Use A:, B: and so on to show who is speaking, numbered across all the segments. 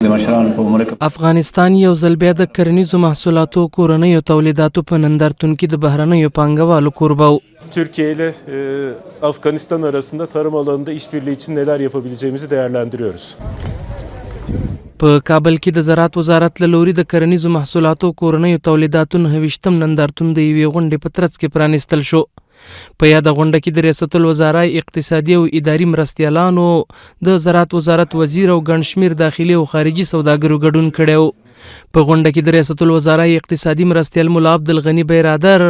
A: افغانستان یو ځل بیا د کرنیزو محصولاتو کورنیو تولیداتو په نندارتون کې د بهرنیو پانګوالو کوربه و.
B: Türkiye ile Afganistan arasında tarım alanında işbirliği için neler yapabileceğimizi değerlendiriyoruz.
A: په کابل کې د زراعت وزارت له لوري د کرنیزو محصولاتو کورنیو تولیداتو 29م نندارتون د یوې غونډې په ترڅ کې پرانیستل شو. په یاده غونډه کې د ریاست الوزرا اقتصادي او اداري مرستیالانو د زراعت وزارت وزیر او ګڼ شمېر داخلي او خارجي سوداګرو ګډون کړی و. په غونډه کې د ریاست الوزرا اقتصادي مرستیال ملا عبدالغني بیرادر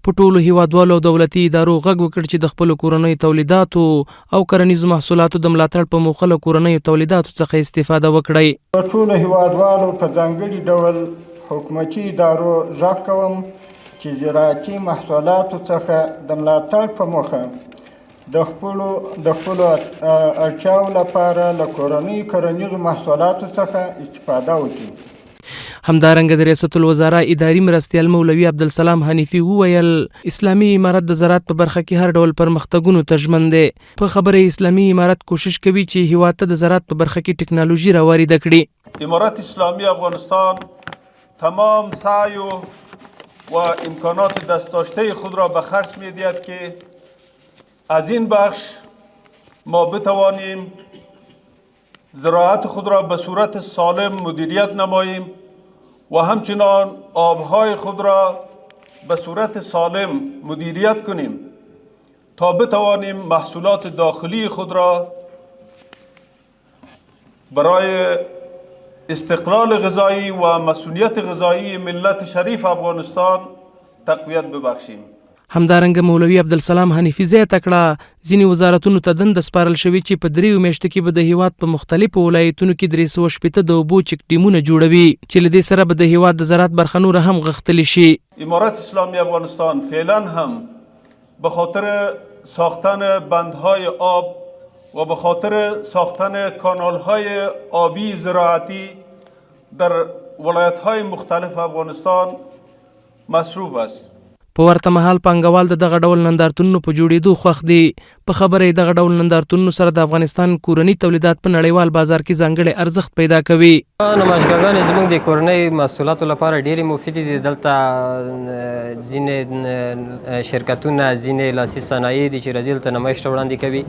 A: په ټولو هیوادوالو او دولتي ادارو غږ وکړ چې د خپلو کورنیو تولیداتو او کرنیزو محصولاتو د ملاتړ په موخه له کورنیو تولیداتو څخه استفاده وکړئ.
C: ټولو هیوادوالو په ځانګړي ډول حکومتي ادارو غږ کوم چې زراعتي محصولاتو څخه د ملاتړ په موخه د خپلو اړتیاو لپاره له کورنیو کرنیزو محصولاتو څخه استفاده وکړي.
A: همدارنګه د ریاست الوزرا اداري مرستیال مولوي عبدالسلام حنیفي وویل اسلامي امارت د زراعت په برخه کې هر ډول پرمختګونو ته ژمن دی. په خبره اسلامي امارت کوشش کوي چې هیواد ته د زراعت په برخه کې ټکنالوژي راوارده کړي.
D: امارت اسلامی افغانستان تمام سعی و امکانات دست داشته خود را به خرج می‌دهد که از این بخش ما بتوانیم زراعت خود را به صورت سالم مدیریت نماییم و همچنان آبهای خود را به صورت سالم مدیریت کنیم تا بتوانیم محصولات داخلی خود را برای استقلال غذایی و مسئولیت غذایی ملت شریف افغانستان تقویت ببخشیم.
A: همدارنګه مولوي عبدالسلام حنیفي زیاته کړه ځینې وزارتونو ته دنده سپارل شوې چې په 3 میاشتو کې به د هیواد په مختلفو ولایتونو کې 360 د اوبو چک ډیمونه جوړوي چې له دې سره به د هیواد د زراعت برخه نوره هم غښتلې شي.
D: امارت اسلامی افغانستان فعلا هم به خاطر ساختن بندهای آب و به خاطر ساختن کانالهای آبی زراعتی در ولایت‌های مختلف افغانستان مصروف است.
A: په ورته مهال پانګوال د دغه ډول نندارتونونو په جوړېدو خوښ دي. په خبره یې دغه ډول نندارتونونو سره د افغانستان کورني تولیدات په نړیوال بازار کې ځانګړی ارزښت پیدا کوي.
E: نمایشګاهګانې زموږ د کورنۍ محصولاتو لپاره ډېرې مفیدې دي. دلته ځینې شرکتونه ځینې لاسي صنایع دي چې راځي دلته نمایش ته وړاندې کوي.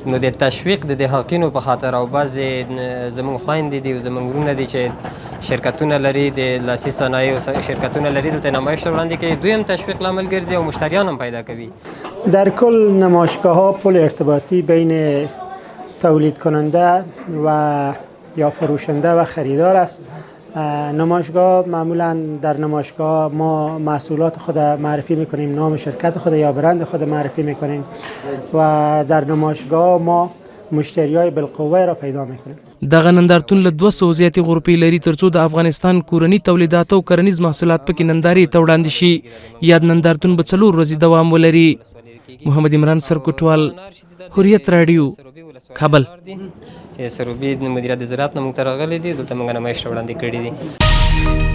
E: نو د تشویق د حقینو په خاطر او بعضې زموږ خویندې دي او زموږ وروڼه دي چې شرکتونه لري د لاسي صنایعو شرکتونه لري دلته نمایش ته وړاندې کوي. دویم تشویق لامل گرزی و مشتریان هم پیدا کوي.
F: در کل نمایشگاه ها پل ارتباطی بین تولید کننده و یا فروشنده و خریدار است. نمایشگاه معمولا در نمایشگاه ما محصولات خود معرفی میکنیم، نام شرکت خود یا برند خود معرفی میکنیم و در نمایشگاه ما مشتریای بالقوه را پیدا میکنیم.
A: دغه نندارتون له 200 زیاتې غرفې لري ترڅو د افغانستان کورني تولیدات او کرنیز محصولات پکې نندارې ته وړاندې شي. یاد نندارتون به 4 ورځې دوام ولري. محمد عمران سرکوټوال، حریت رادیو، کابل.
E: سروبي مدیریت د زراعت نه موږ ته راغلي دي، دلته موږ نمایش وړاندې کړی دي.